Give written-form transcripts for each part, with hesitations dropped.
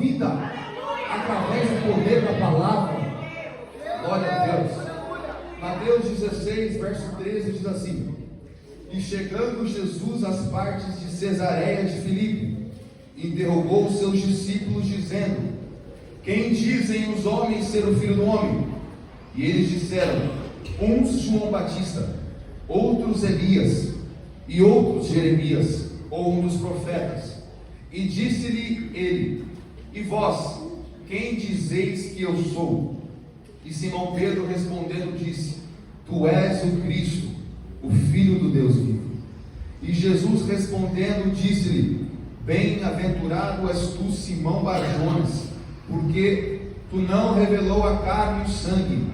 vida através do poder da palavra. Glória a Deus. Mateus 16, verso 13 diz assim: e chegando Jesus às partes de Cesareia de Filipe, interrogou os seus discípulos, dizendo: quem dizem os homens ser o Filho do Homem? E eles disseram: uns João Batista, outros Elias, e outros Jeremias, ou um dos profetas. E disse-lhe ele: e vós, quem dizeis que eu sou? E Simão Pedro respondendo disse: tu és o Cristo, o Filho do Deus vivo. E Jesus respondendo disse-lhe: bem-aventurado és tu, Simão Barjonas, porque tu não revelou a carne e o sangue,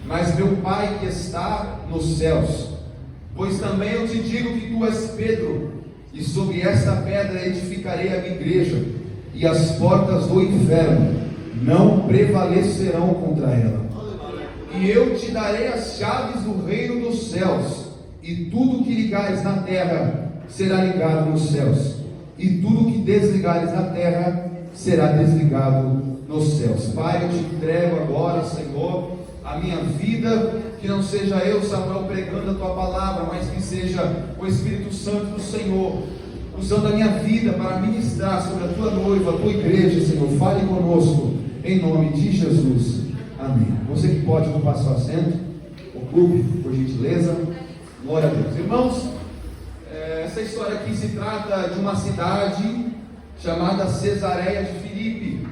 mas meu Pai que está nos céus. Pois também eu te digo que tu és Pedro, e sobre esta pedra edificarei a minha igreja, e as portas do inferno não prevalecerão contra ela. E eu te darei as chaves do reino dos céus, e tudo que ligares na terra será ligado nos céus, e tudo que desligares na terra será desligado nos céus. Pai, eu te entrego agora, Senhor, a minha vida, que não seja eu, Samuel, pregando a tua palavra, mas que seja o Espírito Santo do Senhor usando a minha vida para ministrar sobre a tua noiva, a tua igreja. Senhor, fale conosco em nome de Jesus, amém. Você que pode ocupar seu assento, ocupe, por gentileza. Glória a Deus. Irmãos, essa história aqui se trata de uma cidade chamada Cesareia de Filipe.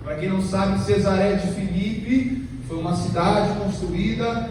Para quem não sabe, Cesareia de Filipe foi uma cidade construída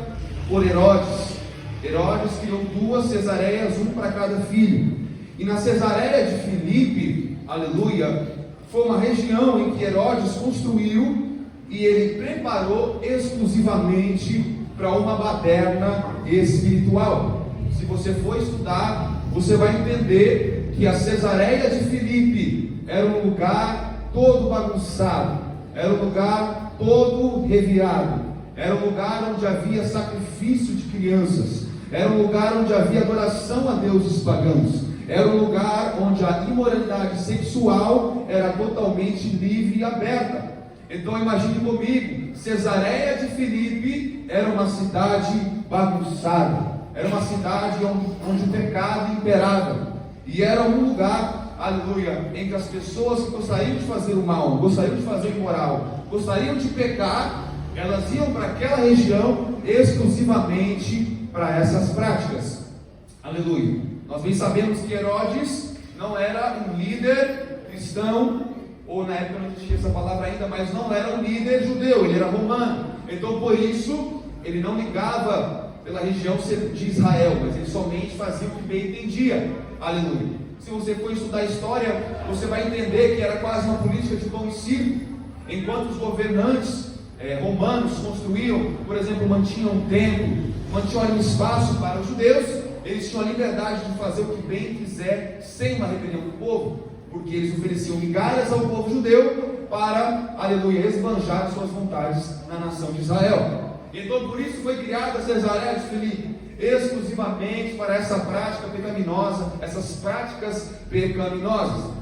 por Herodes. Herodes criou duas Cesareias, um para cada filho. E na Cesareia de Filipe, aleluia, foi uma região em que Herodes construiu e ele preparou exclusivamente para uma baderna espiritual. Se você for estudar, você vai entender que a Cesareia de Filipe era um lugar todo bagunçado, era um lugar todo revirado, era um lugar onde havia sacrifício de crianças, era um lugar onde havia adoração a deuses pagãos, era um lugar onde a imoralidade sexual era totalmente livre e aberta. Então imagine comigo, Cesareia de Filipe era uma cidade bagunçada, era uma cidade onde o pecado imperava, e era um lugar, aleluia, em que as pessoas que gostariam de fazer o mal, gostariam de fazer o imoral, gostariam de pecar, elas iam para aquela região exclusivamente para essas práticas. Aleluia. Nós bem sabemos que Herodes não era um líder cristão, ou na época não existia essa palavra ainda, mas não era um líder judeu, ele era romano. Então por isso ele não ligava pela região de Israel, mas ele somente fazia o que bem entendia. Aleluia. Se você for estudar a história, você vai entender que era quase uma política de pão e circo. Enquanto os governantes romanos construíam, por exemplo, mantinham um templo, mantinham um espaço para os judeus, eles tinham a liberdade de fazer o que bem quiser, sem uma rebelião do povo, porque eles ofereciam migalhas ao povo judeu para, aleluia, esbanjar suas vontades na nação de Israel. Então por isso foi criada a Cesareia de Filipe, exclusivamente para essa prática pecaminosa, essas práticas pecaminosas.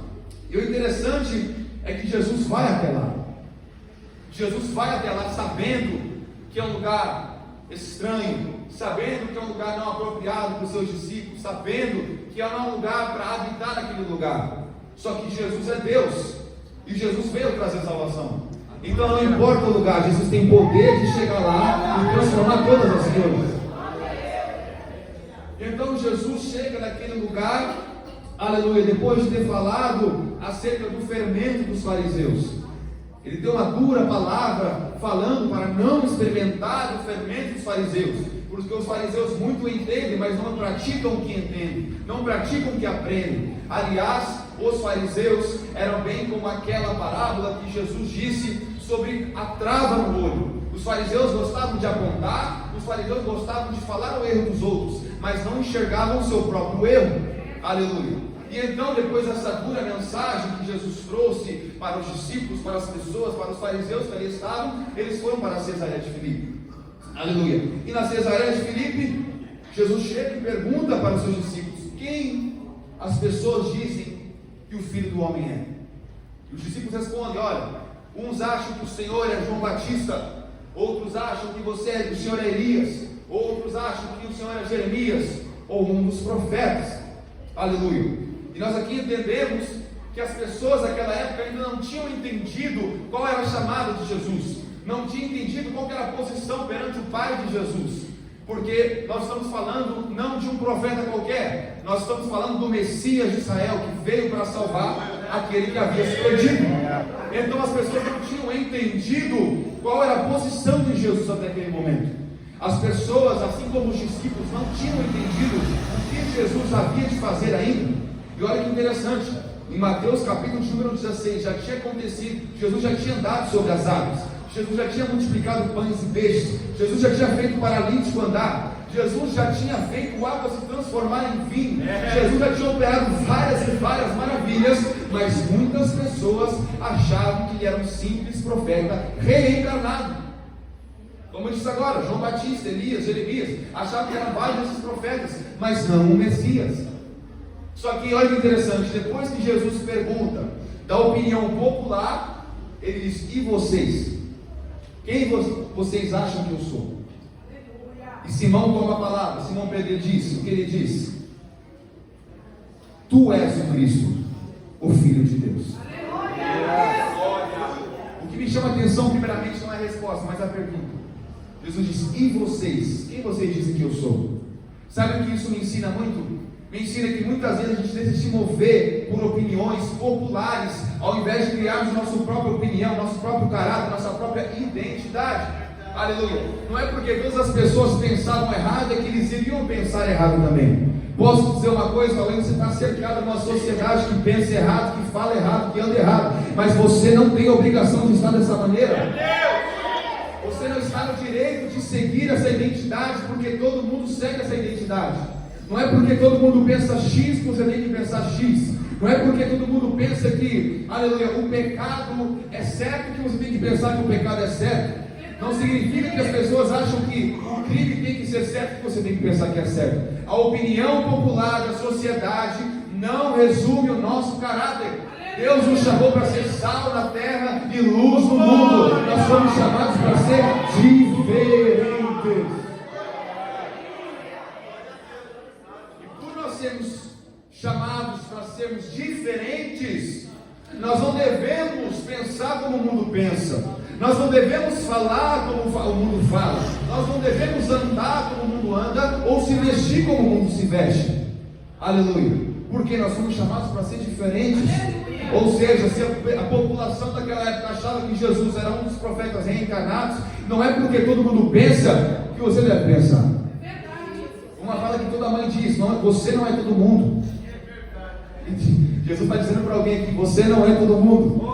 E o interessante é que Jesus vai até lá. Jesus vai até lá sabendo que é um lugar estranho, sabendo que é um lugar não apropriado para os seus discípulos, sabendo que não é um lugar para habitar naquele lugar. Só que Jesus é Deus, e Jesus veio trazer salvação. Então não importa o lugar, Jesus tem poder de chegar lá e transformar todas as coisas. Então Jesus chega naquele lugar, aleluia, depois de ter falado acerca do fermento dos fariseus. Ele deu uma dura palavra falando para não experimentar o fermento dos fariseus, porque os fariseus muito entendem, mas não praticam o que entendem, não praticam o que aprendem. Aliás, os fariseus eram bem como aquela parábola que Jesus disse sobre a trava no olho. Os fariseus gostavam de apontar, os fariseus gostavam de falar o erro dos outros, mas não enxergavam o seu próprio erro. Aleluia. E então, depois dessa dura mensagem que Jesus trouxe para os discípulos, para as pessoas, para os fariseus que ali estavam, eles foram para a Cesareia de Filipe. Aleluia. E na Cesareia de Filipe, Jesus chega e pergunta para os seus discípulos: quem as pessoas dizem que o Filho do Homem é? E os discípulos respondem: olha, uns acham que o Senhor é João Batista, outros acham que o Senhor é Elias, outros acham que o Senhor é Jeremias, ou um dos profetas. Aleluia. E nós aqui entendemos que as pessoas daquela época ainda não tinham entendido qual era a chamada de Jesus, não tinham entendido qual era a posição perante o Pai de Jesus, porque nós estamos falando não de um profeta qualquer, nós estamos falando do Messias de Israel, que veio para salvar aquele que havia se perdido. Então as pessoas não tinham entendido qual era a posição de Jesus até aquele momento. As pessoas, assim como os discípulos, não tinham entendido o que Jesus havia de fazer ainda. E olha que interessante, em Mateus capítulo de número 16, já tinha acontecido, Jesus já tinha andado sobre as águas, Jesus já tinha multiplicado pães e peixes, Jesus já tinha feito o paralítico andar, Jesus já tinha feito água se transformar em vinho, Jesus já tinha operado várias e várias maravilhas, mas muitas pessoas achavam que ele era um simples profeta reencarnado. Como eu disse agora, João Batista, Elias, Jeremias, achavam que eram vários desses profetas, mas não o Messias. Só que olha que interessante, depois que Jesus pergunta da opinião popular, ele diz: e vocês? Quem vocês acham que eu sou? E Simão toma a palavra. Simão Pedro diz o que ele diz: tu és o Cristo, o Filho de Deus. O que me chama a atenção primeiramente não é a resposta, mas a pergunta. Jesus diz: e vocês? Quem vocês dizem que eu sou? Sabe o que isso me ensina muito? Me ensina que muitas vezes a gente tenta se mover por opiniões populares, ao invés de criarmos nossa própria opinião, nosso próprio caráter, nossa própria identidade. Aleluia. Não é porque todas as pessoas pensavam errado, é que eles iriam pensar errado também. Posso dizer uma coisa: além de você estar cercado numa sociedade que pensa errado, que fala errado, que anda errado, mas você não tem a obrigação de estar dessa maneira. Você não está no direito de seguir essa identidade, porque todo mundo segue essa identidade. Não é porque todo mundo pensa X que você tem que pensar X. Não é porque todo mundo pensa que, aleluia, o pecado é certo que você tem que pensar que o pecado é certo. Não significa que as pessoas acham que o crime tem que ser certo que você tem que pensar que é certo. A opinião popular da sociedade não resume o nosso caráter. Deus nos chamou para ser sal na terra e luz no mundo. Nós somos chamados para ser diferentes. Sermos chamados para sermos diferentes, nós não devemos pensar como o mundo pensa, nós não devemos falar como o mundo fala, nós não devemos andar como o mundo anda, ou se vestir como o mundo se veste. Aleluia. Porque nós somos chamados para ser diferentes. Ou seja, se a população daquela época achava que Jesus era um dos profetas reencarnados, não é porque todo mundo pensa que você deve pensar. Uma fala que toda mãe diz: não, você não é todo mundo. Jesus está dizendo para alguém aqui: você não é todo mundo.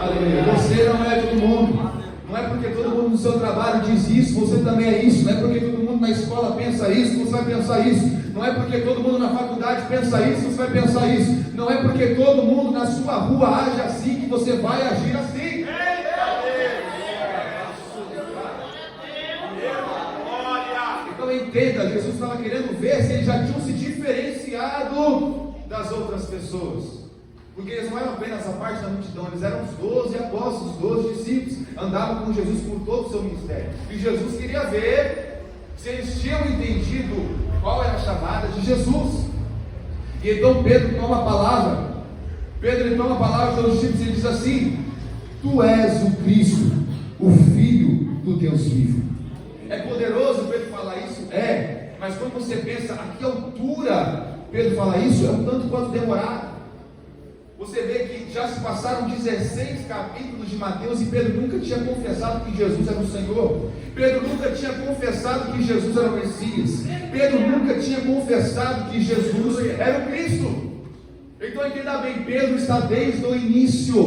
Aleluia. Você não é todo mundo. Não é porque todo mundo no seu trabalho diz isso, você também é isso. Não é porque todo mundo na escola pensa isso, você vai pensar isso. Não é porque todo mundo na faculdade pensa isso, você vai pensar isso. Não é porque todo mundo na sua rua age assim que você vai agir assim. Então entenda, Jesus estava querendo ver se eles já tinham se diferenciado das outras pessoas. Porque eles não eram apenas a parte da multidão, eles eram os 12 apóstolos, os 12 discípulos, andavam com Jesus por todo o seu ministério. E Jesus queria ver se eles tinham entendido qual era a chamada de Jesus. E então Pedro toma a palavra. Pedro toma a palavra dos discípulos e diz assim: tu és o Cristo, o Filho do Deus vivo. É poderoso Pedro falar isso? É. Mas quando você pensa a que altura Pedro fala isso, é um tanto quanto demorado. Você vê que já se passaram 16 capítulos de Mateus e Pedro nunca tinha confessado que Jesus era o Senhor. Pedro nunca tinha confessado que Jesus era o Messias. Pedro nunca tinha confessado que Jesus era o Cristo. Então entenda bem, Pedro está desde o início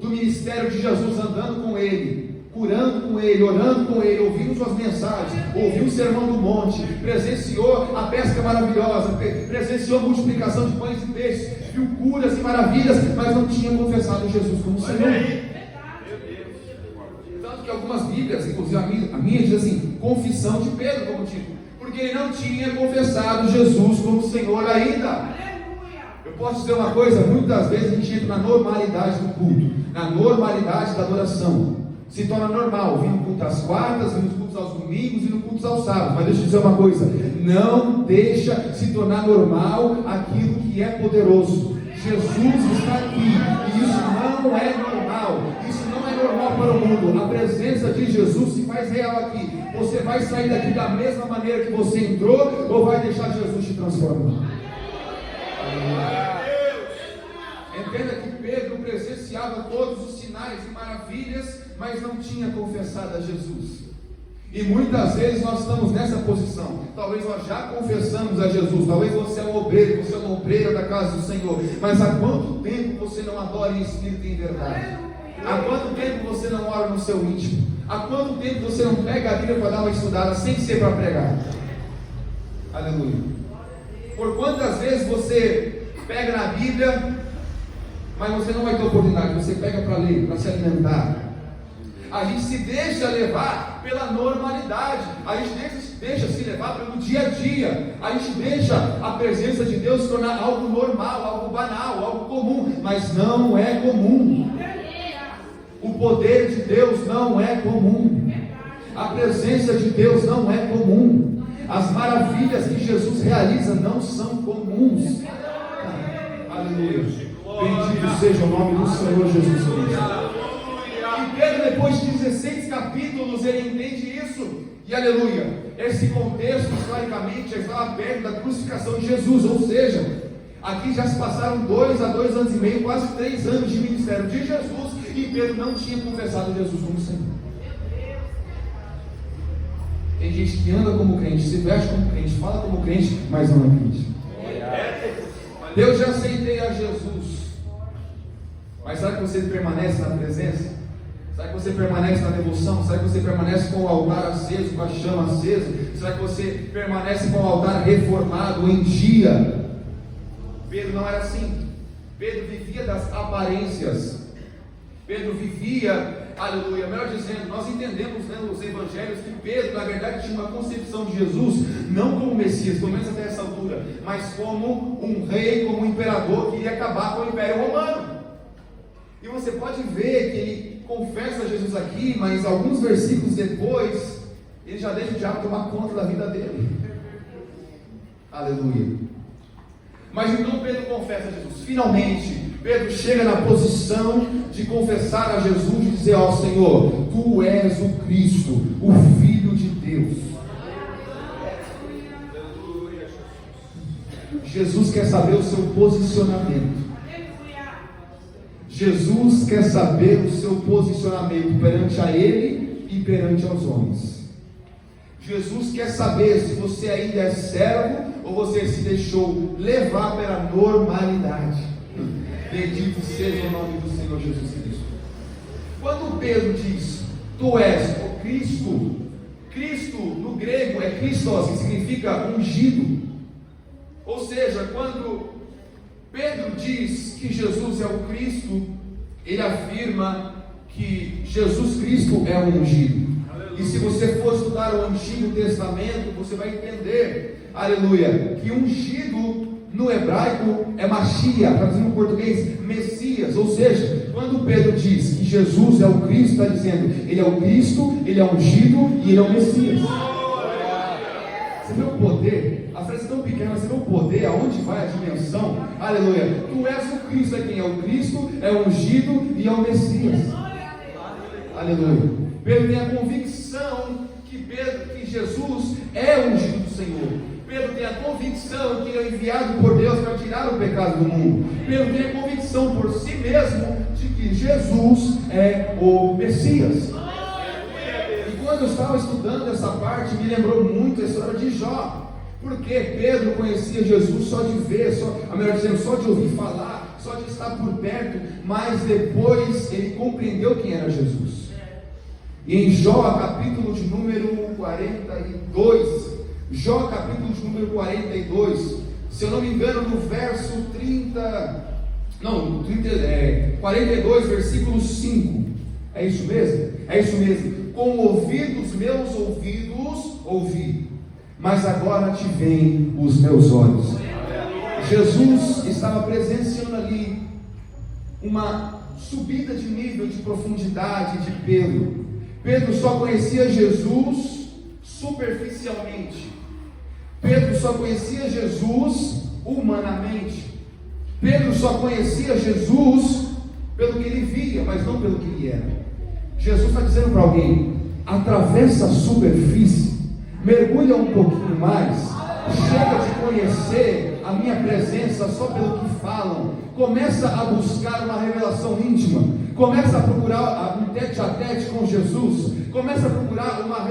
do ministério de Jesus, andando com ele, curando com ele, orando com ele, ouvindo suas mensagens, ouviu o sermão do monte, presenciou a pesca maravilhosa, presenciou a multiplicação de pães e peixes, viu curas e maravilhas, mas não tinha confessado Jesus como Senhor. Tanto que algumas Bíblias, inclusive a minha diz assim: confissão de Pedro como título, porque ele não tinha confessado Jesus como Senhor ainda. Eu Posso dizer uma coisa? Muitas vezes a gente entra na normalidade do culto, na normalidade da adoração. Se torna normal, vir no culto às quartas, vir nos cultos aos domingos e no culto aos sábados. Mas deixa eu dizer uma coisa: não deixa se tornar normal aquilo que é poderoso. Jesus está aqui, e isso não é normal. Isso não é normal para o mundo. A presença de Jesus se faz real aqui. Você vai sair daqui da mesma maneira que você entrou, ou vai deixar Jesus te transformar? Entenda que Pedro presenciava todos os sinais e maravilhas, mas não tinha confessado a Jesus. E muitas vezes nós estamos nessa posição. Talvez nós já confessamos a Jesus. Talvez você é um obreiro, você é uma obreira da casa do Senhor. Mas há quanto tempo você não adora em espírito e em verdade? Há quanto tempo você não ora no seu íntimo? Há quanto tempo você não pega a Bíblia para dar uma estudada sem ser para pregar? Aleluia. Por quantas vezes você pega na Bíblia, mas você não vai ter oportunidade? Você pega para ler, para se alimentar. A gente se deixa levar pela normalidade, a gente deixa se levar pelo dia a dia, a gente deixa a presença de Deus se tornar algo normal, algo banal, algo comum, mas não é comum. O poder de Deus não é comum, a presença de Deus não é comum, as maravilhas que Jesus realiza não são comuns. Aleluia, bendito seja o nome do Senhor Jesus Cristo. E Pedro, depois de 16 capítulos, ele entende isso. E aleluia, esse contexto historicamente já estava perto da crucificação de Jesus. Ou seja, aqui já se passaram 2 a 2 anos e meio, quase 3 anos de ministério de Jesus, e Pedro não tinha confessado Jesus como Senhor. Tem gente que anda como crente, se veste como crente, fala como crente, mas não é crente. Eu já aceitei a Jesus, mas será que você permanece na presença? Será que você permanece na devoção? Será que você permanece com o altar aceso, com a chama acesa? Será que você permanece com o altar reformado em dia? Pedro não era assim. Pedro vivia das aparências. Pedro vivia, aleluia, melhor dizendo, nós entendemos, né, nos evangelhos que Pedro na verdade tinha uma concepção de Jesus não como Messias, pelo menos até essa altura, mas como um rei, como um imperador que iria acabar com o Império Romano. E você pode ver que ele confessa Jesus aqui, mas alguns versículos depois, ele já deixa o diabo tomar conta da vida dele. Aleluia. Mas então Pedro confessa a Jesus. Finalmente, Pedro chega na posição de confessar a Jesus e dizer: ó Senhor, Tu és o Cristo, o Filho de Deus. Jesus quer saber o seu posicionamento. Jesus quer saber o seu posicionamento perante a Ele e perante aos homens. Jesus quer saber se você ainda é servo ou você se deixou levar pela normalidade. Bendito seja o nome do Senhor Jesus Cristo. Quando Pedro diz: Tu és o Cristo, Cristo no grego é Christos, que significa ungido. Ou seja, quando Pedro diz que Jesus é o Cristo, ele afirma que Jesus Cristo é o ungido. E se você for estudar o Antigo Testamento, você vai entender, aleluia, que ungido no hebraico é Mashiach, traduzindo em português, Messias. Ou seja, quando Pedro diz que Jesus é o Cristo, está dizendo, ele é o Cristo, ele é ungido e ele é o Messias. Você vê o poder? A frase é tão pequena, mas você vê o poder, aonde vai a dimensão? Aleluia. Tu és o Cristo, é quem é o Cristo, é o ungido e é o Messias. Aleluia. Pedro tem a convicção que Jesus é o ungido do Senhor. Pedro tem a convicção que ele é enviado por Deus para tirar o pecado do mundo. Pedro tem a convicção por si mesmo de que Jesus é o Messias. Quando eu estava estudando essa parte, me lembrou muito a história de Jó, porque Pedro conhecia Jesus só de ver, só de ouvir falar, só de estar por perto, mas depois ele compreendeu quem era Jesus. E em Jó, capítulo de número 42, Jó, capítulo de número 42, se eu não me engano, no verso 42, versículo 5, é isso mesmo? É isso mesmo. Com ouvidos meus ouvidos ouvi, mas agora te veem os meus olhos. Jesus estava presenciando ali uma subida de nível de profundidade de Pedro. Pedro só conhecia Jesus superficialmente. Pedro só conhecia Jesus humanamente. Pedro só conhecia Jesus pelo que ele via, mas não pelo que ele era. Jesus está dizendo para alguém: atravessa a superfície, mergulha um pouquinho mais, chega de conhecer a minha presença só pelo que falam, começa a buscar uma revelação íntima, começa a procurar um tete a tete com Jesus, começa a procurar uma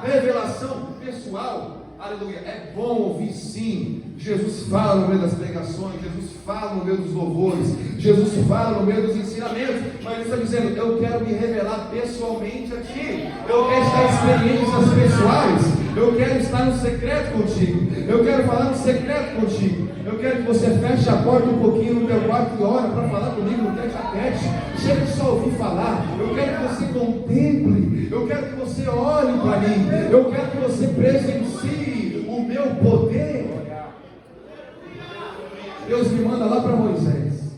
revelação pessoal. Aleluia. É bom ouvir sim. Jesus fala no meio das pregações, Jesus fala no meio dos louvores, Jesus fala no meio dos ensinamentos, mas ele está dizendo: eu quero me revelar pessoalmente a ti, eu quero estar em experiências pessoais, eu quero estar no secreto contigo, eu quero falar no secreto contigo, eu quero que você feche a porta um pouquinho no teu quarto e ore para falar comigo no tete a tete. Chega de só ouvir falar, eu quero que você contemple, eu quero que você olhe para mim, eu quero que você presencie o meu poder. Deus me manda lá para Moisés.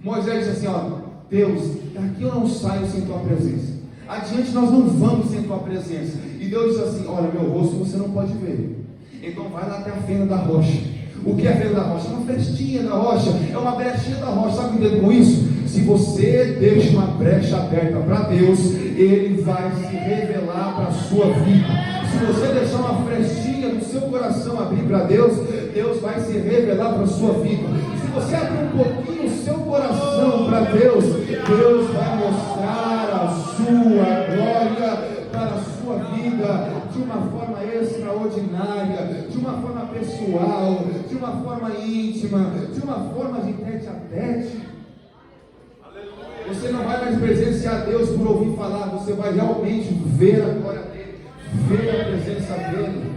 Moisés diz assim: ó, Deus, daqui eu não saio sem tua presença, adiante nós não vamos sem tua presença. E Deus diz assim: olha, meu rosto você não pode ver, então vai lá até a fenda da rocha. O que é a fenda da rocha? É uma frestinha da rocha, é uma brechinha da rocha. Sabe o que tem com isso? Se você deixa uma brecha aberta para Deus, Ele vai se revelar para a sua vida. Se você deixar uma frestinha no seu coração abrir para Deus, Deus vai se revelar para a sua vida. Se você abrir um pouquinho o seu coração para Deus, Deus vai mostrar a sua glória para a sua vida de uma forma extraordinária, de uma forma pessoal, de uma forma íntima, de uma forma de tete a tete. Você não vai mais presenciar Deus por ouvir falar, você vai realmente ver a glória dele, ver a presença dele.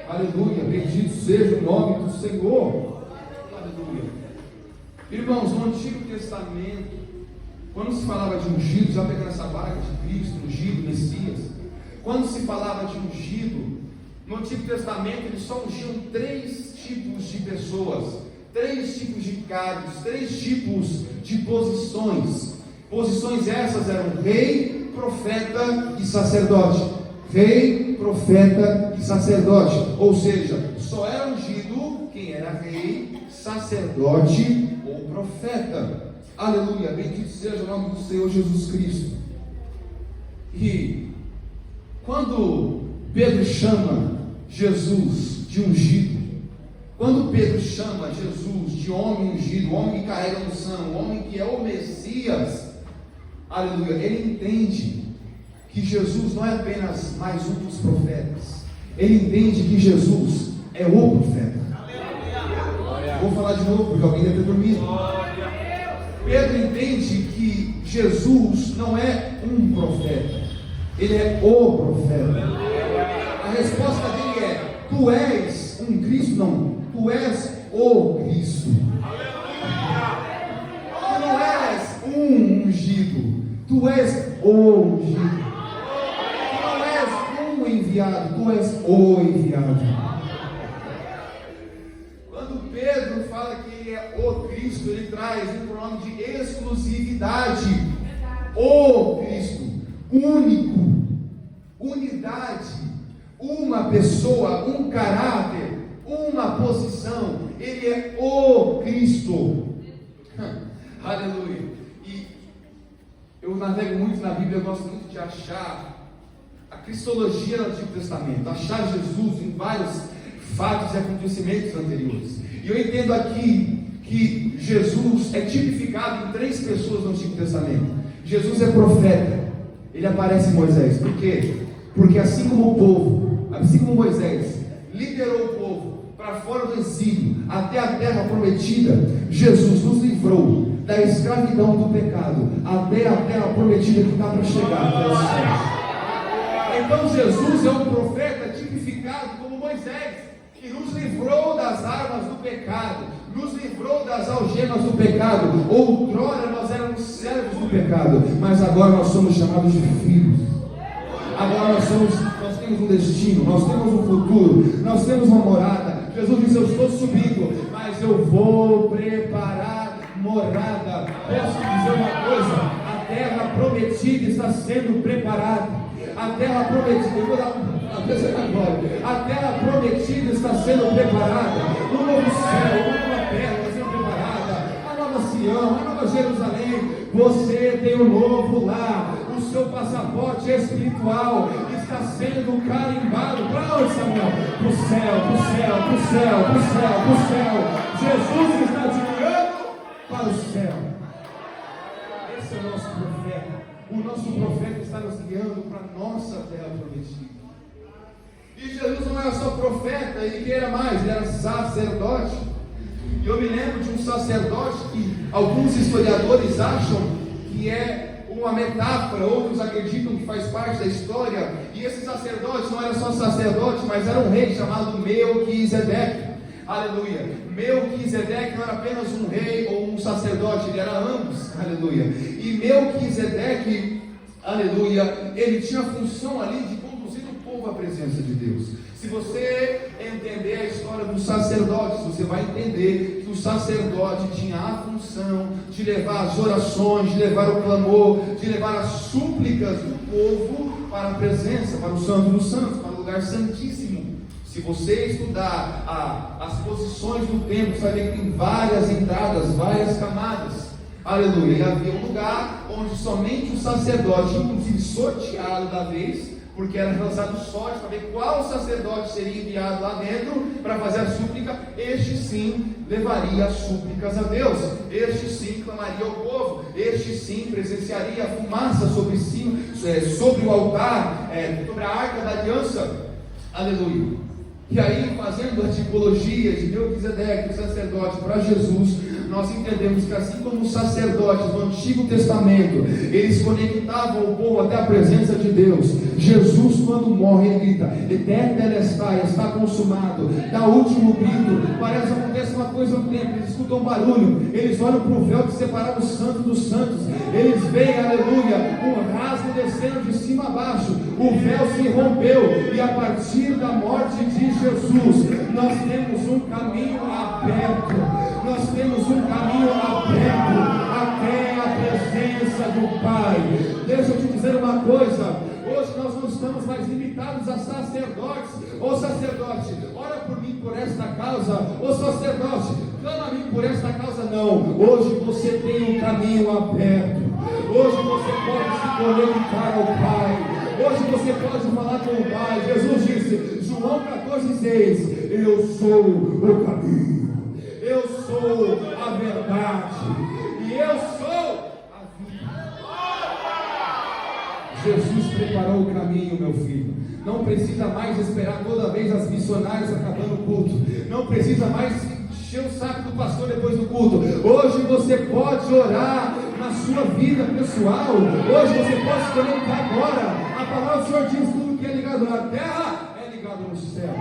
Aleluia, bendito seja o nome do Senhor. Aleluia. Irmãos, no Antigo Testamento, quando se falava de ungido, já pegando essa vaga de Cristo, ungido, Messias, quando se falava de ungido, no Antigo Testamento eles só ungiam 3 tipos de pessoas, 3 tipos de cargos, 3 tipos de posições. Posições essas eram rei, profeta e sacerdote. Rei, profeta e sacerdote. Ou seja, só era ungido quem era rei, sacerdote ou profeta. Aleluia, bendito seja o nome do Senhor Jesus Cristo. E quando Pedro chama Jesus de ungido, quando Pedro chama Jesus de homem ungido, o homem que carrega a unção, o homem que é o Messias, aleluia, ele entende que Jesus não é apenas mais um dos profetas, ele entende que Jesus é o profeta. Vou falar de novo porque alguém deve ter dormido. Pedro entende que Jesus não é um profeta, ele é o profeta. A resposta dele é: tu és um Cristo? Não, tu és o Cristo. Tu não és um ungido, tu és o ungido. Tu não és um enviado, tu és o enviado. Quando Pedro fala que ele é o Cristo, ele traz um pronome de exclusividade. O Cristo, único, unidade, uma pessoa, um caráter, uma posição. Ele é o Cristo. Aleluia. E eu navego muito na Bíblia, eu gosto muito de achar a cristologia do Antigo Testamento, achar Jesus em vários fatos e acontecimentos anteriores. E eu entendo aqui que Jesus é tipificado em 3 pessoas no Antigo Testamento. Jesus é profeta, ele aparece em Moisés. Por quê? Porque assim como o povo, assim como Moisés liderou o povo para fora do exílio até a terra prometida, Jesus nos livrou da escravidão do pecado até a terra prometida que está para chegar. Então Jesus é um profeta tipificado como Moisés, que nos livrou das armas do pecado, nos livrou das algemas do pecado. Outrora nós éramos servos do pecado, mas agora nós somos chamados de filhos. Agora nós temos um destino, nós temos um futuro, nós temos uma morada. Jesus disse: eu estou subindo, mas mas eu vou preparar morada. Posso dizer uma coisa? A terra prometida está sendo preparada. A terra prometida, eu vou dar agora. A terra prometida está sendo preparada. O novo céu, a nova terra está sendo preparada. A nova Sião, a nova Jerusalém. Você tem um novo lar. O seu passaporte espiritual está sendo carimbado. Para onde, Samuel? Para o céu, para o céu, para o céu, para o céu, para o céu. Jesus está te guiando para o céu. Esse é o nosso profeta. O nosso profeta está nos guiando para a nossa terra prometida. E Jesus não era só profeta, ele que era mais, ele era sacerdote. E eu me lembro de um sacerdote que alguns historiadores acham que é uma metáfora, outros acreditam que faz parte da história. E esse sacerdote não era só sacerdote, mas era um rei chamado Melquisedeque. Aleluia. Melquisedeque não era apenas um rei ou um sacerdote, ele era ambos. Aleluia. E Melquisedeque, aleluia, ele tinha a função ali de conduzir o povo à presença de Deus. Se você entender a história dos sacerdotes, você vai entender que o sacerdote tinha a função de levar as orações, de levar o clamor, de levar as súplicas do povo para a presença, para o Santo dos Santos, para o lugar santíssimo. Se você estudar as posições do templo, você vai ver que tem várias entradas, várias camadas. Aleluia. E havia um lugar onde somente o sacerdote, inclusive sorteado da vez, porque era lançado sorte para ver qual sacerdote seria enviado lá dentro para fazer a súplica. Este sim levaria as súplicas a Deus, este sim clamaria ao povo, este sim presenciaria a fumaça sobre o altar, sobre a arca da aliança. Aleluia. E aí, fazendo a tipologia de Melquisedeque, o sacerdote, para Jesus, nós entendemos que assim como os sacerdotes do Antigo Testamento, eles conectavam o povo até a presença de Deus, Jesus, quando morre, ele grita: Tetelestai, está consumado, dá o último grito. Parece que acontece uma coisa no templo, eles escutam um barulho, eles olham para o véu que separava o santo dos santos, eles veem, aleluia, um rasgo descendo de cima a baixo, o véu se rompeu, e a partir da morte de Jesus, nós temos um caminho aberto, nós temos um caminho aberto até a presença do Pai. Deixa eu te dizer uma coisa: hoje nós não estamos mais limitados a sacerdotes. Ô sacerdote, ora por mim por esta causa. Ô sacerdote, clama a mim por esta causa. Não, hoje você tem um caminho aberto. Hoje você pode se conectar ao Pai. Hoje você pode falar com o Pai. Jesus disse, João 14,6: eu sou o caminho, eu sou a verdade e eu sou a vida. Jesus preparou o caminho, meu filho. Não precisa mais esperar toda vez as missionárias acabando o culto. Não precisa mais encher o saco do pastor depois do culto. Hoje você pode orar na sua vida pessoal. Hoje você pode se conectar agora. A palavra do Senhor diz: tudo que é ligado na terra é ligado no céu.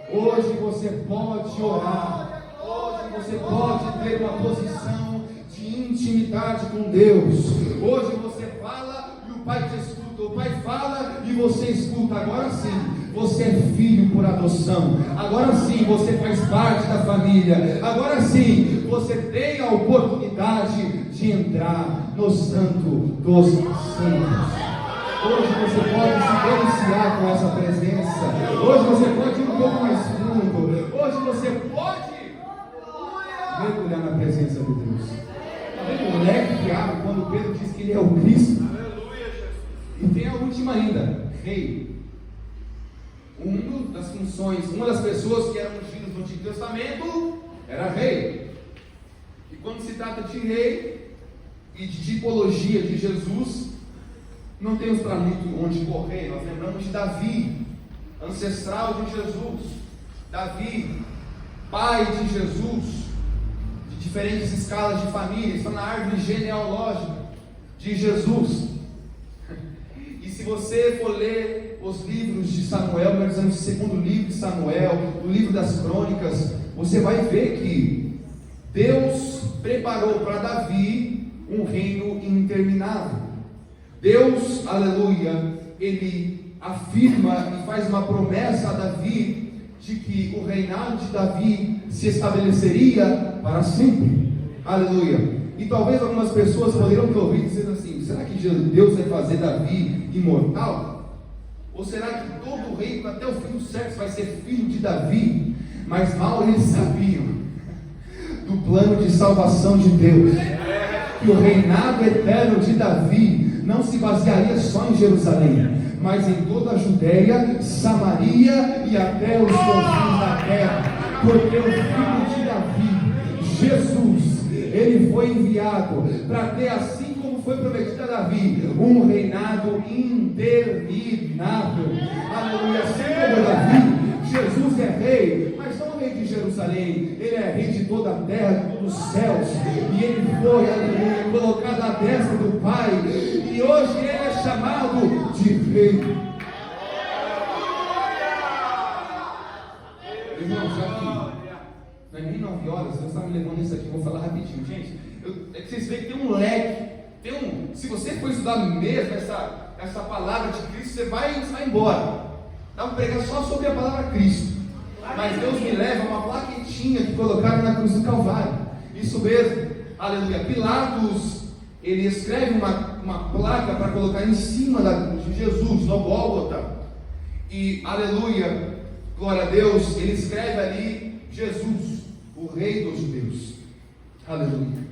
Hoje você pode orar. Hoje você pode ter uma posição de intimidade com Deus. Hoje você fala e o Pai te escuta. O Pai fala e você escuta. Agora sim, você é filho por adoção. Agora sim, você faz parte da família. Agora sim, você tem a oportunidade de entrar no Santo dos Santos. Hoje você pode se deliciar com essa presença. Hoje você pode ir um pouco mais fundo. Hoje você pode mergulhar na presença de Deus. Está vendo o moleque que abre quando Pedro diz que ele é o Cristo? E tem a última ainda: rei. Uma das funções, uma das pessoas que eram ungidas no Antigo Testamento era rei. E quando se trata de rei e de tipologia de Jesus, não temos para muito onde correr. Nós lembramos de Davi, ancestral de Jesus. Davi, pai de Jesus, de diferentes escalas de família, está na árvore genealógica de Jesus. E se você for ler os livros de Samuel, por exemplo, o segundo livro de Samuel, o livro das crônicas, você vai ver que Deus preparou para Davi um reino interminável. Deus, aleluia, ele afirma e faz uma promessa a Davi de que o reinado de Davi se estabeleceria para sempre. Aleluia. E talvez algumas pessoas poderiam ter ouvido dizendo assim: será que Deus vai fazer Davi imortal? Ou será que todo o reino até o fim dos séculos vai ser filho de Davi? Mas mal eles sabiam do plano de salvação de Deus, que o reinado eterno de Davi não se basearia só em Jerusalém, mas em toda a Judéia, Samaria e até os confins da terra, porque o filho de Davi, Jesus, ele foi enviado para ter, assim como foi prometido a Davi, um reinado interminável. Aleluia. Assim como Davi, Jesus é rei, mas não rei de Jerusalém, ele é rei de toda a terra, de todos os céus, e ele foi, aleluia, colocado à destra do Pai, e hoje ele é chamado de rei. Irmão, já que não é nem 9 horas, Deus está me levando isso aqui, vou falar rapidinho, gente. É que vocês veem que tem um leque, se você for estudar mesmo essa palavra de Cristo, você vai embora. Dá para pregar só sobre a palavra Cristo, mas Deus me leva a uma plaquetinha que colocaram na cruz do Calvário. Isso mesmo, aleluia. Pilatos, ele escreve uma placa para colocar em cima da cruz de Jesus, no Gólgota, e aleluia, glória a Deus, ele escreve ali Jesus, o rei dos judeus, aleluia.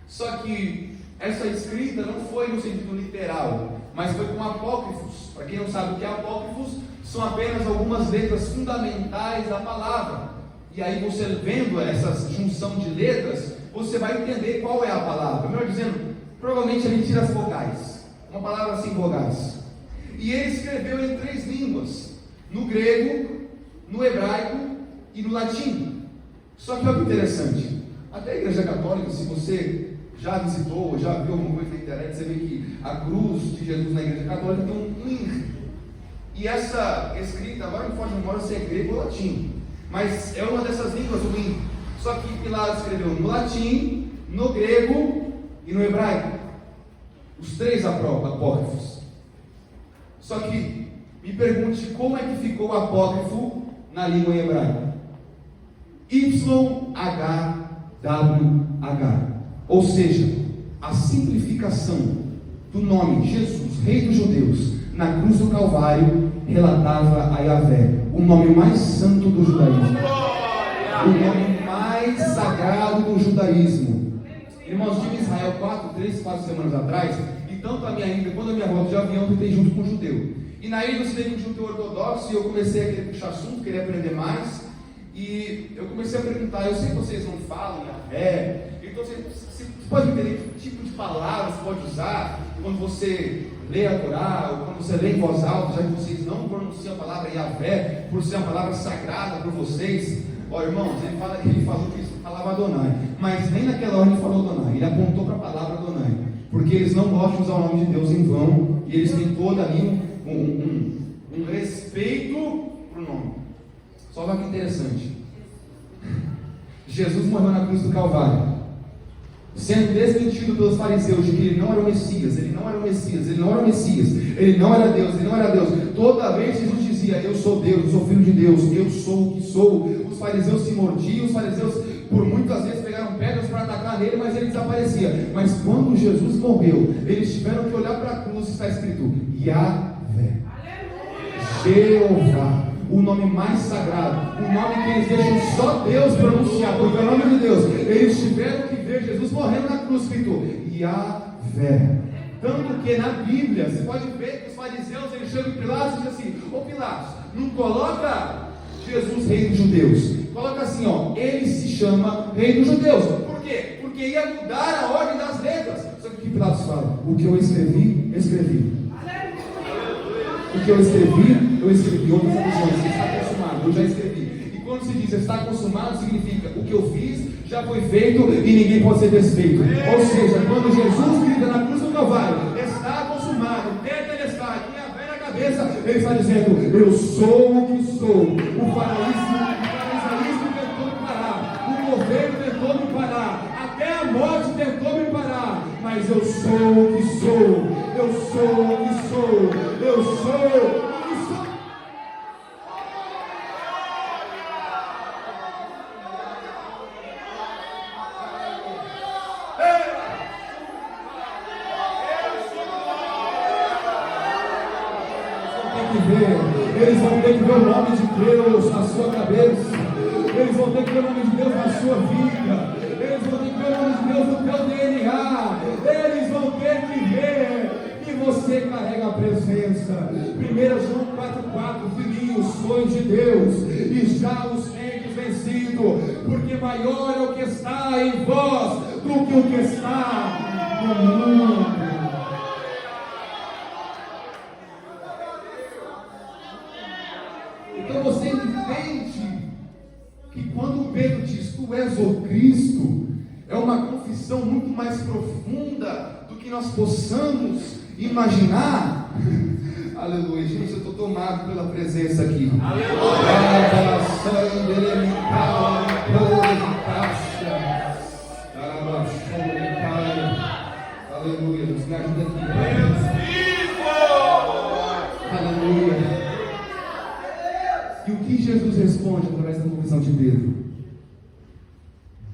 Só que essa escrita não foi no sentido literal, mas foi com apócrifos. Para quem não sabe o que é apócrifos, são apenas algumas letras fundamentais da palavra, e aí você vendo essa junção de letras, você vai entender qual é a palavra. Melhor dizendo, provavelmente ele tira as vogais, uma palavra sem vogais, e ele escreveu em 3 línguas, no grego, no hebraico e no latim. Só que olha que interessante, até a igreja católica, se você já visitou, já viu alguma coisa na internet, você vê que a cruz de Jesus na igreja católica tem um I. E essa escrita, agora não foge memória se é grego ou latim, mas é uma dessas línguas, o I. Só que Pilatos escreveu no latim, no grego e no hebraico, os 3 apócrifos. Só que me pergunte como é que ficou o apócrifo na língua hebraica. YHWH, ou seja, a simplificação do nome Jesus, Rei dos Judeus, na cruz do Calvário, relatava a Yahvé, o nome mais santo do judaísmo, o nome mais sagrado do judaísmo. Irmãos, estive em Israel 4 semanas atrás, e tanto a minha ida quanto a minha volta de avião, eu tentei junto com um judeu. E na ilha eu estudei com um judeu ortodoxo, e eu comecei a querer puxar assunto, querer aprender mais, e eu comecei a perguntar: eu sei que vocês não falam Yahvé, então você pode entender que tipo de palavras você pode usar quando você lê a Torá, ou quando você lê em voz alta, já que vocês não pronunciam a palavra Yahvé, por ser uma palavra sagrada para vocês. Ó, irmãos, ele falou que isso falava Adonai, mas nem naquela hora ele falou Adonai, ele apontou para a palavra Adonai, porque eles não gostam de usar o nome de Deus em vão, e eles têm todo ali um respeito para o nome. Só olha que interessante, Jesus morreu na cruz do Calvário, sendo desmentido pelos fariseus de que ele não era o Messias, ele não era o Messias, ele não era o Messias, ele não era Deus, ele não era Deus. Toda vez Jesus dizia: eu sou Deus, eu sou filho de Deus, eu sou o que sou. Os fariseus se mordiam, os fariseus por muitas vezes pegaram pedras para atacar nele, mas ele desaparecia. Mas quando Jesus morreu, eles tiveram que olhar para a cruz, está escrito Yahvé, Jeová, o nome mais sagrado, o nome que eles deixam só Deus pronunciar, porque é o nome de Deus. Eles tiveram que ver Jesus morrendo na cruz, escrito Yahvé. Tanto que na Bíblia, você pode ver que os fariseus, eles chegam em Pilatos e dizem assim: ô Pilatos, não coloca Jesus Rei dos Judeus, coloca assim, ó, ele se chama Rei dos Judeus. Por quê? Porque ia mudar a ordem das letras. Só que o que Pilatos fala? O que eu escrevi, escrevi. O que eu escrevi. Outras traduções, está consumado, eu já escrevi. E quando se diz está consumado, significa o que eu fiz já foi feito e ninguém pode ser desfeito. Ou seja, quando Jesus grita na cruz do Calvário, está consumado, tetelestai, e a velha cabeça, ele está dizendo: eu sou o que sou. O farisaísmo tentou me parar, o governo tentou me parar, até a morte tentou me parar, mas eu sou o que sou, eu sou o que sou, eu sou o que sou. que ver. Eles vão ter que ver o nome de Deus na sua cabeça. Eles vão ter que ver o nome de Deus na sua vida. Eles vão ter que ver o nome de Deus no teu DNA. Eles vão ter que ver que você carrega a presença. 1 João 4,4: filhinhos, sois de Deus, e já os tendes vencido, porque maior é o que está em vós do que o que está no mundo. Então você entende que quando Pedro diz: tu és o Cristo, é uma confissão muito mais profunda do que nós possamos imaginar. Aleluia, gente, eu estou tomado pela presença aqui. Aleluia. Aleluia, nos ajuda aqui. Aleluia. E o que Jesus responde através da confissão de Pedro?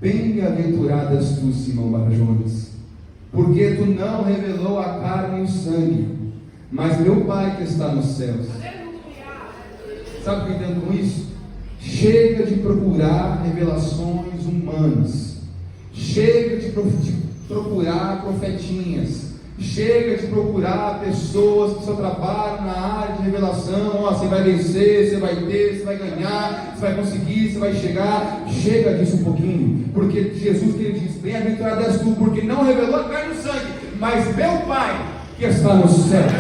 Bem-aventuradas tu, Simão Barjonas, porque tu não revelou a carne e o sangue, mas meu Pai que está nos céus. Sabe o que eu entendo com isso? Chega de procurar revelações humanas. Chega de procurar profetinhas. Chega de procurar pessoas que só trabalham na área de revelação. Você vai vencer, você vai ter, você vai ganhar, você vai conseguir, você vai chegar. Chega disso um pouquinho, porque Jesus que ele diz: bem-aventurado és tu, porque não revelou a carne e o sangue, mas meu Pai que está nos céus.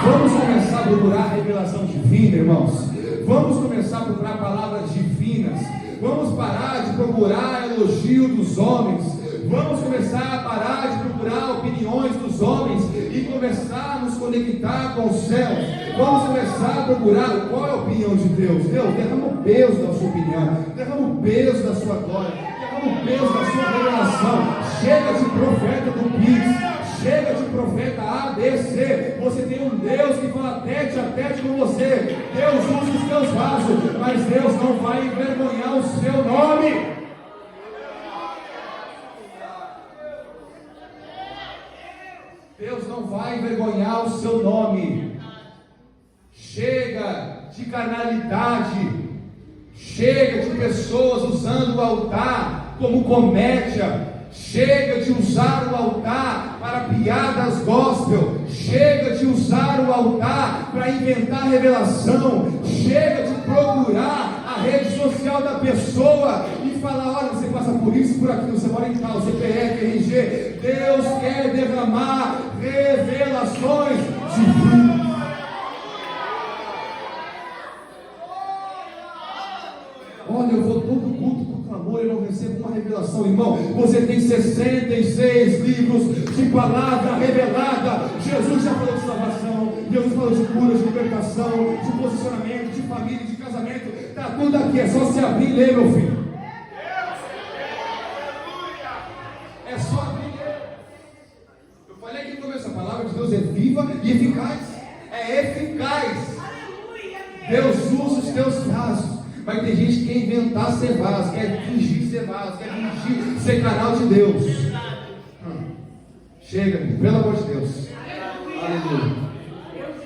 Vamos começar a procurar a revelação divina, irmãos. Vamos começar a procurar palavras divinas. Vamos parar de procurar elogio dos homens. Vamos começar a parar de procurar opiniões dos homens e começar a nos conectar com os céus. Vamos começar a procurar qual é a opinião de Deus. Deus, derrama o peso da sua opinião, derrama o peso da sua glória, derrama o peso da sua revelação. Chega de profeta do Pix, chega de profeta ABC. Você tem um Deus que fala tete a tete com você. Deus usa os teus vasos, mas Deus não vai envergonhar o seu nome. Deus não vai envergonhar o seu nome. Chega de carnalidade. Chega de pessoas usando o altar como comédia. Chega de usar o altar para piadas gospel. Chega de usar o altar para inventar revelação. Chega de procurar a rede social da pessoa e falar: olha, você passa por isso, por aquilo, você mora em tal, CPF, RG. Deus quer derramar revelações divinas. Olha, eu vou todo culto por clamor e não recebo uma revelação, irmão. Você tem 66 livros de palavra revelada. Jesus já falou de salvação, Jesus falou de cura, de libertação, de posicionamento, de família, de casamento. Está tudo aqui, é só se abrir e ler, meu filho. É só abrir e ler. Eu falei aqui no começo: a palavra de Deus é viva e eficaz. É eficaz. Deus usa os teus casos. Mas tem gente que quer inventar ser vaso, quer fingir ser vaso, quer fingir ser canal de Deus. Chega, pelo amor de Deus. Aleluia.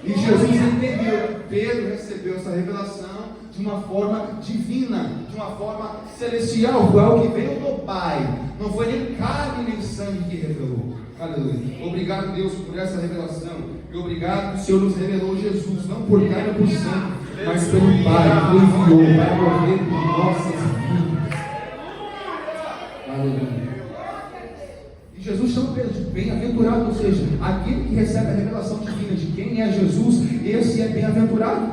E Jesus entendeu que Pedro recebeu essa revelação de uma forma divina, de uma forma celestial. Foi algo que veio do Pai. Não foi nem carne nem sangue que revelou. Aleluia. Obrigado, Deus, por essa revelação. E obrigado que o Senhor nos revelou Jesus, não por carne ou por sangue, mas pelo Pai, que o enviou para morrer por nossas vidas. Aleluia. E Jesus chama Pedro de bem-aventurado, ou seja, aquele que recebe a revelação divina de quem é Jesus, esse é bem-aventurado.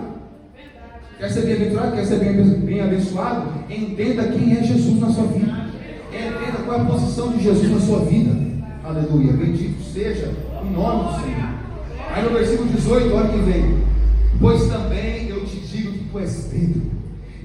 Quer ser bem-aventurado? Quer ser bem abençoado? Entenda quem é Jesus na sua vida. Entenda qual é a posição de Jesus na sua vida. Aleluia. Bendito seja o nome do Senhor. Aí no versículo 18, olha que vem: pois também eu te digo que tu és Pedro,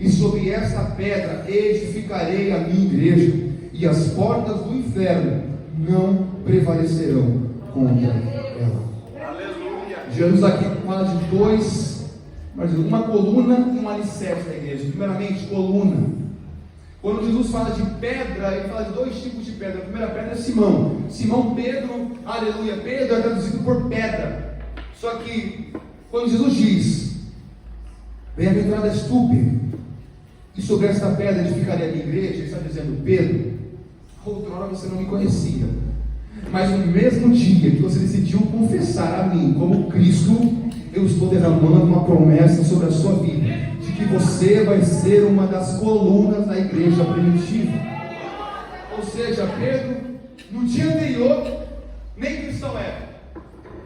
e sobre esta pedra edificarei a minha igreja, e as portas do inferno não prevalecerão contra ela. Aleluia. Jesus aqui fala de uma coluna e um alicerce da igreja. Primeiramente, coluna. Quando Jesus fala de pedra, ele fala de dois tipos de pedra. A primeira pedra é Simão. Simão Pedro, aleluia. Pedro é traduzido por pedra. Só que Quando Jesus diz: bem-aventurado és tu, Pedro, e sobre esta pedra edificarei a minha igreja, ele está dizendo: Pedro, outrora você não me conhecia, mas no mesmo dia que você decidiu confessar a mim como Cristo, eu estou derramando uma promessa sobre a sua vida, de que você vai ser uma das colunas da igreja primitiva. Ou seja, Pedro, no dia anterior, nem cristão era,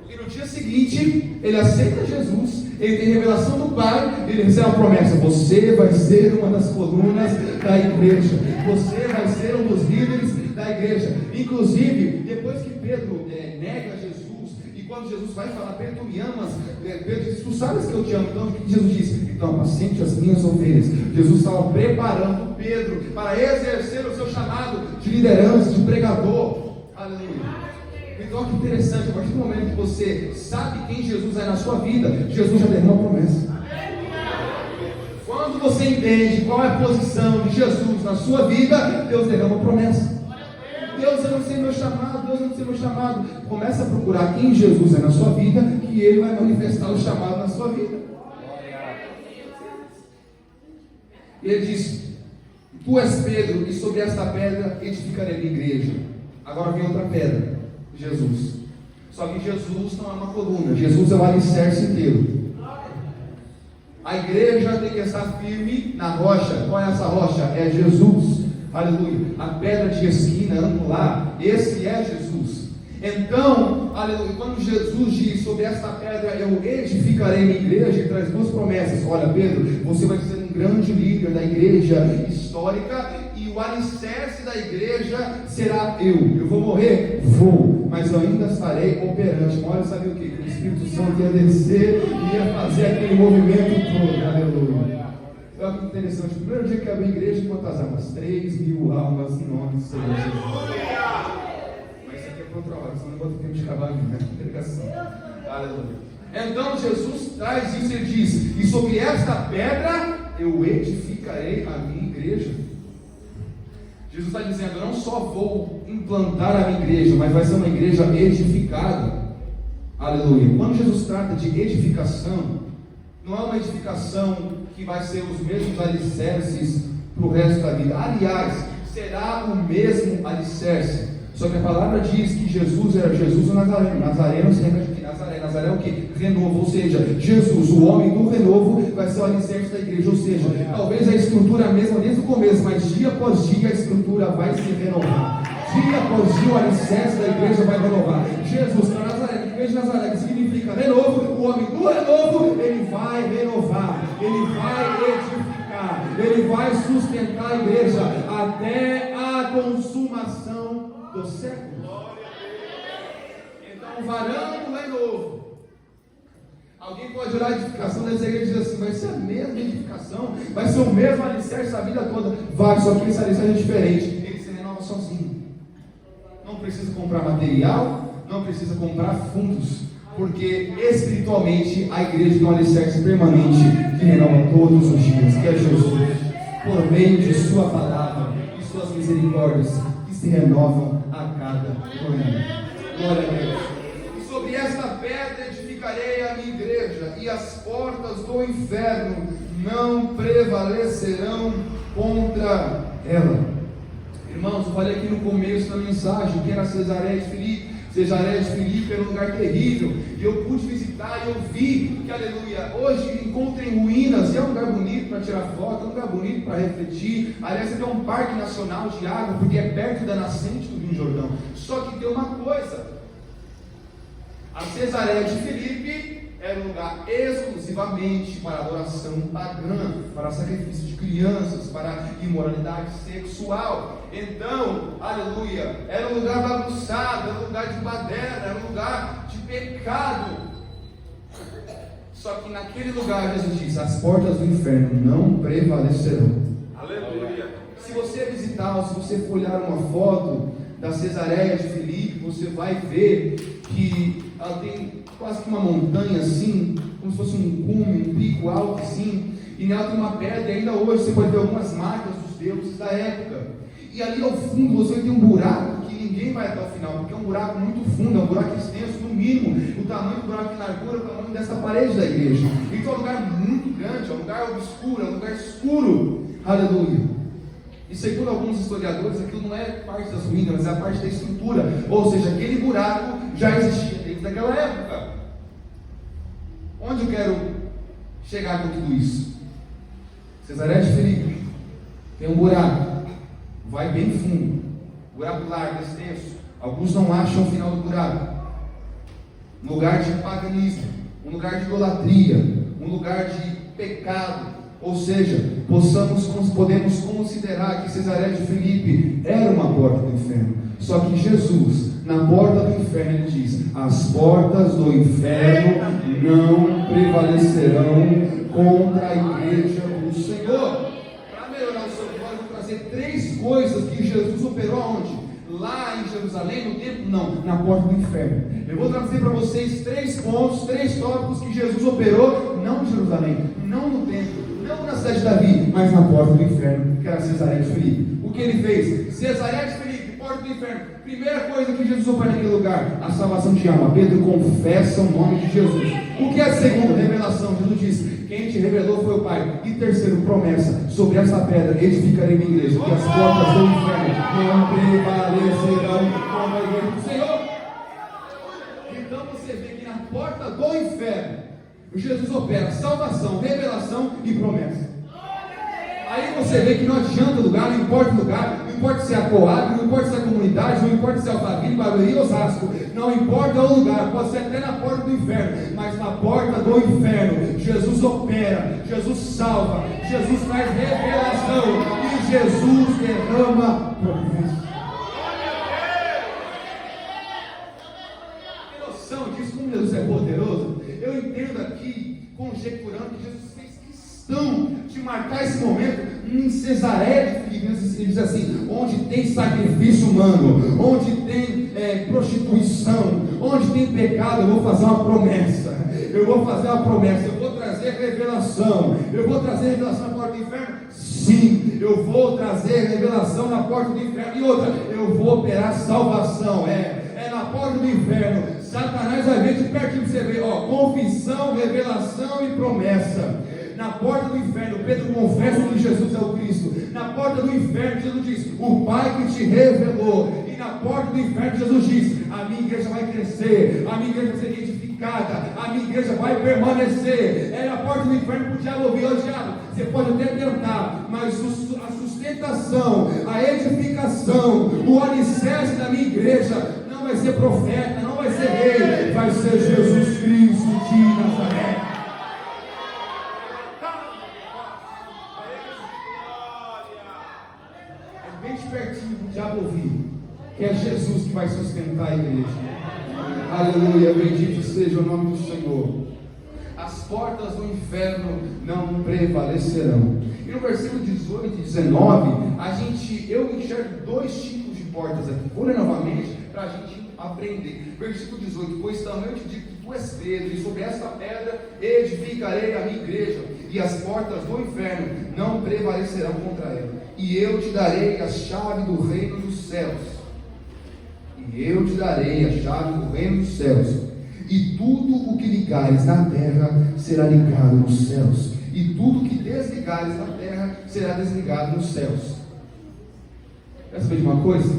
e no dia seguinte, ele aceita Jesus, ele tem revelação do Pai, ele recebe a promessa: você vai ser uma das colunas da igreja, você vai ser um dos líderes da igreja. Inclusive, depois que Pedro nega Jesus, e quando Jesus vai falar: Pedro, tu me amas? Pedro diz: tu sabes que eu te amo. Então o que Jesus disse? Então apacente as minhas ovelhas. Jesus estava preparando Pedro para exercer o seu chamado de liderança, de pregador. Aleluia. Então que interessante, a partir do momento que você sabe quem Jesus é na sua vida, Jesus já derramou a promessa. Quando você entende qual é a posição de Jesus na sua vida, Deus derrama a promessa. Deus, eu não sei meu chamado, Deus, eu não sei meu chamado. Começa a procurar quem Jesus é na sua vida, que Ele vai manifestar o chamado na sua vida. E Ele diz: tu és Pedro, e sobre esta pedra edificarei a minha igreja. Agora vem outra pedra, Jesus. Só que Jesus não é uma coluna, Jesus é o alicerce inteiro. A igreja tem que estar firme na rocha. Qual é essa rocha? É Jesus. Aleluia. A pedra de esquina angular, esse é Jesus. Então, aleluia, quando Jesus diz: sobre esta pedra eu edificarei minha igreja, ele traz duas promessas. Olha, Pedro, você vai ser um grande líder da igreja histórica, e o alicerce da igreja será eu. Eu vou morrer? Vou, mas eu ainda estarei operante. Uma hora, sabe o que? Que o Espírito Santo ia descer e ia fazer aquele movimento todo. Aleluia. Olha que interessante, o primeiro dia que abriu a igreja, quantas almas? 3.000 almas em nome do Senhor Jesus. Mas isso aqui é para outra hora, senão não vou ter tempo de acabar aqui, né? Pregação. Aleluia. Então Jesus traz isso, ele diz: e sobre esta pedra eu edificarei a minha igreja. Jesus está dizendo: eu não só vou implantar a minha igreja, mas vai ser uma igreja edificada. Aleluia. Quando Jesus trata de edificação, não é uma edificação que vai ser os mesmos alicerces para o resto da vida. Aliás, será o mesmo alicerce. Só que a palavra diz que Jesus era Jesus o Nazareno. Nazareno se lembra de que Nazaré é o que? Renovo. Ou seja, Jesus, o homem do renovo, vai ser o alicerce da igreja. Ou seja, talvez a estrutura é a mesma desde o começo, mas dia após dia a estrutura vai se renovar. Dia após dia o alicerce da igreja vai renovar. Jesus para Nazaré, igreja de Nazaré, que significa renovo, o homem do renovo, ele vai renovar, ele vai edificar, ele vai sustentar a igreja até a consumação do século. Então, varando o renovo. Alguém pode olhar a edificação dessa igreja e dizer assim: vai ser a mesma edificação, vai ser o mesmo alicerce a vida toda. Vai, só que esse alicerce é diferente, ele se renova sozinho. Não precisa comprar material, não precisa comprar fundos, porque espiritualmente a igreja tem um alicerce permanente que renova todos os dias, que é Jesus, por meio de sua palavra e suas misericórdias, que se renovam a cada manhã. Glória a Deus. E sobre esta pedra edificarei a minha igreja, e as portas do inferno não prevalecerão contra ela. Irmãos, eu falei aqui no começo da mensagem que era Cesareia de Filipe. Cesareia de Filipe era um lugar terrível, e eu pude visitar e eu vi que, aleluia, hoje encontra em ruínas, e é um lugar bonito para tirar foto, é um lugar bonito para refletir. Aliás, é um parque nacional de água, porque é perto da nascente do Rio Jordão. Só que tem uma coisa: a Cesareia de Filipe era um lugar exclusivamente para adoração pagã, para sacrifício de crianças, para imoralidade sexual. Então, aleluia, era um lugar bagunçado, era um lugar de baderna, era um lugar de pecado. Só que naquele lugar Jesus diz: as portas do inferno não prevalecerão. Aleluia. Se você visitar, ou se você for olhar uma foto da Cesareia de Filipe, você vai ver que ela tem quase que uma montanha assim, como se fosse um cume, um pico alto assim, e nela tem uma pedra, e ainda hoje você pode ver algumas marcas dos deuses da época. E ali ao fundo você tem um buraco que ninguém vai até o final, porque é um buraco muito fundo, é um buraco extenso, no mínimo. O tamanho do buraco de largura, o tamanho dessa parede da igreja. Então é um lugar muito grande, é um lugar obscuro, é um lugar escuro. Aleluia. E segundo alguns historiadores, aquilo não é parte das ruínas, mas é a parte da estrutura. Ou seja, aquele buraco já existia desde aquela época. Onde eu quero chegar com tudo isso? Cesareia de Filipe tem um buraco, vai bem fundo, buraco largo, extenso. Alguns não acham o final do buraco. Um lugar de paganismo, um lugar de idolatria, um lugar de pecado. Ou seja, podemos considerar que Cesareia de Filipe era uma porta do inferno. Só que Jesus, na porta do inferno, ele diz: as portas do inferno não prevalecerão contra a igreja do Senhor. Para melhorar o seu glória, eu vou trazer 3 coisas que Jesus operou aonde? Lá em Jerusalém, no templo? Não, na porta do inferno. Eu vou trazer para vocês 3 pontos, 3 tópicos que Jesus operou, não em Jerusalém, não no templo, não na cidade de Davi, mas na porta do inferno, que era Cesareia de Filipe. O que ele fez? Cesareia de Filipe, porta do inferno. Primeira coisa que Jesus operou naquele lugar, a salvação de alma. Pedro confessa o nome de Jesus. O que é a segunda? Revelação. Jesus disse: quem te revelou foi o Pai. E terceiro, promessa: sobre essa pedra edificarei minha igreja, que as portas do inferno não prevalecerão contra a igreja do Senhor. Então você vê que na porta do inferno Jesus opera salvação, revelação e promessa. Aí você vê que não adianta o lugar, não importa o lugar, não importa se é a Coab, não importa se é a comunidade, não importa se é Alphaville, Barueri ou Osasco, não importa o lugar, pode ser até na porta do inferno, mas na porta do inferno, Jesus opera, Jesus salva, Jesus traz revelação e Jesus derrama promessa. Tem noção disso, como Jesus é poderoso? Eu entendo aqui, conjecturando, que Jesus fez questão de marcar esse momento em Cesareia de Filipe. Ele diz assim: onde tem sacrifício humano, onde tem prostituição, onde tem pecado, eu vou fazer uma promessa. Eu vou fazer uma promessa, eu vou trazer revelação. Eu vou trazer revelação na porta do inferno? Sim, eu vou trazer revelação na porta do inferno. E outra, eu vou operar salvação. É na porta do inferno. Satanás vai ver de pertinho para você ver, confissão, revelação e promessa. Na porta do inferno, Pedro confessa que Jesus é o Cristo. Na porta do inferno, Jesus diz: o Pai que te revelou. E na porta do inferno, Jesus diz: a minha igreja vai crescer, a minha igreja vai ser edificada, a minha igreja vai permanecer. É na porta do inferno para o diabo ouvir: ó diabo, você pode até tentar, mas a sustentação, a edificação, o alicerce da minha igreja não vai ser profeta, não vai ser rei, vai ser Jesus Cristo de Nazaré. Bem de pertinho para o diabo ouvir que é Jesus que vai sustentar a igreja. Aleluia, bendito seja o nome do Senhor. As portas do inferno não prevalecerão. E no versículo 18 e 19, eu enxergo 2 tipos de portas aqui. Vou ler novamente para a gente aprender. Versículo 18: pois também eu te digo que tu és Pedro, e sobre esta pedra edificarei a minha igreja, e as portas do inferno não prevalecerão contra ela. E eu te darei a chave do reino dos céus. E eu te darei a chave do reino dos céus. E tudo o que ligares na terra será ligado nos céus. E tudo o que desligares na terra será desligado nos céus. Quer saber de uma coisa?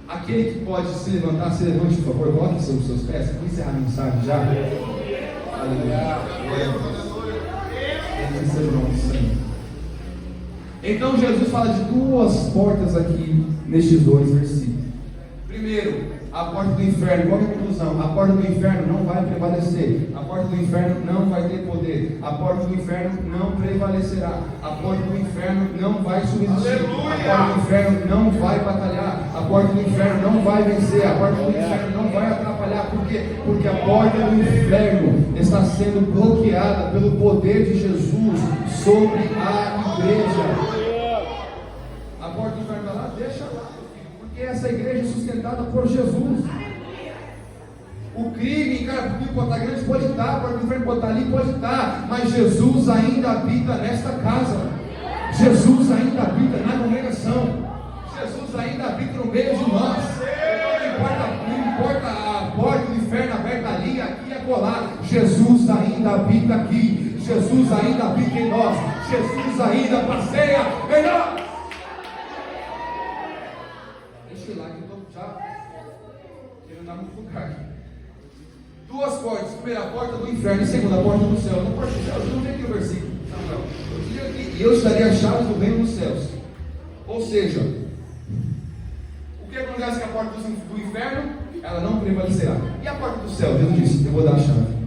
Aquele que pode se levantar, se levante, por favor, coloque sobre os seus pés. Vamos encerrar a mensagem já. Aleluia. Então Jesus fala de 2 portas aqui nestes 2 versículos. Primeiro, a porta do inferno. Qual é a conclusão? A porta do inferno não vai prevalecer. A porta do inferno não vai ter poder. A porta do inferno não prevalecerá. A porta do inferno não vai subsistir. Aleluia! A porta do inferno não vai batalhar. A porta do inferno não vai vencer. A porta do inferno não vai atrapalhar. Por quê? Porque a porta do inferno está sendo bloqueada pelo poder de Jesus sobre a igreja. A porta do inferno está lá, deixa lá. Porque essa igreja é sustentada por Jesus. O crime, cara, pode estar grande, pode estar, a porta do inferno pode estar ali, pode estar, mas Jesus ainda habita nesta casa. Jesus ainda habita na congregação. Jesus ainda habita no meio de nós. Não importa a porta do inferno aberta colar. Jesus ainda habita aqui. Jesus ainda habita em nós. Jesus ainda passeia em nós. Deixa eu ir lá que eu estou já querendo dar muito lugar. Duas portas. Primeira porta do inferno e segunda porta do céu. Na porta do céu, eu não tem aqui o versículo. Não. Eu diria que eu estaria a chave do reino dos céus. Ou seja, o que acontece com a porta do inferno? Ela não prevalecerá. E a porta do céu? Deus disse: eu vou dar a chave.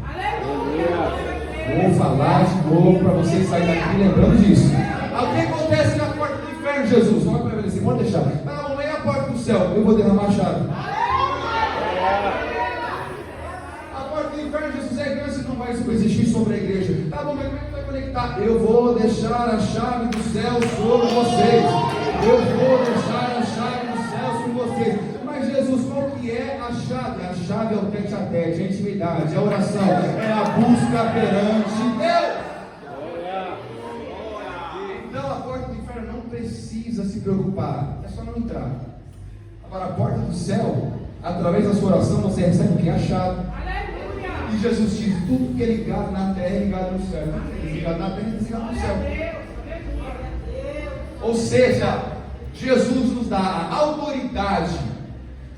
Vou falar de novo para vocês saírem daqui lembrando disso. O que acontece na porta do inferno, Jesus? Não vai prevalecer, pode deixar. Tá bom, e a porta do céu? Eu vou derramar a chave. A porta do inferno, Jesus, é a igreja, não vai existir sobre a igreja. Tá bom, mas como é que vai conectar? Eu vou deixar a chave do céu sobre vocês. Eu vou deixar a chave do céu sobre vocês. Mas Jesus, qual que é a chave? A chave é o tete a tete, a intimidade, a oração, é a busca perante Deus. Então a porta do inferno não precisa se preocupar, é só não entrar. Agora a porta do céu, através da sua oração, você recebe o que? A chave. E Jesus diz: tudo que é ligado na terra é ligado no céu. Ligado na terra é ligado no céu. Ou seja, Jesus nos dá a autoridade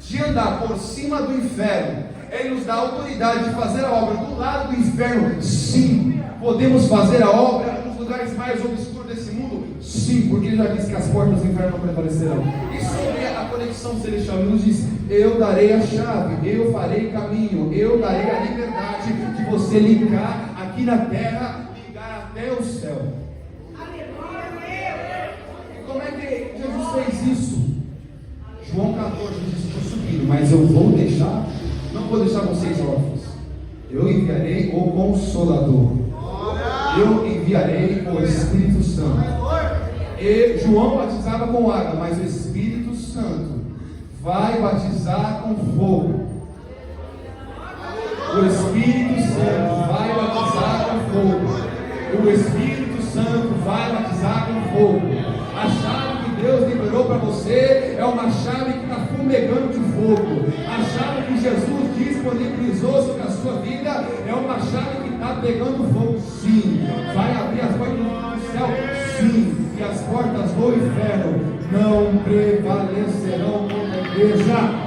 de andar por cima do inferno. Ele nos dá a autoridade de fazer a obra do lado do inferno. Sim, podemos fazer a obra nos lugares mais obscuros desse mundo. Sim, porque ele já disse que as portas do inferno não prevalecerão. E sobre a conexão celestial, ele nos diz: eu darei a chave, eu farei caminho, eu darei a liberdade de você ligar aqui na terra, ligar até o céu. E como é que Jesus fez isso? João 14 diz: estou subindo, mas eu vou deixar, não vou deixar vocês órfãos. Eu enviarei o Consolador. Eu enviarei o Espírito Santo. E João batizava com água, mas o Espírito Santo vai batizar com fogo. O Espírito Santo vai batizar com fogo. O Espírito Santo vai batizar com fogo. A chave que Deus liberou para você é uma chave que está fumegando de fogo. A chave que Jesus disponibilizou sobre a sua vida é uma chave que está pegando fogo. Sim. Vai abrir as portas do céu. Sim. E as portas do inferno não prevalecerão contra a igreja.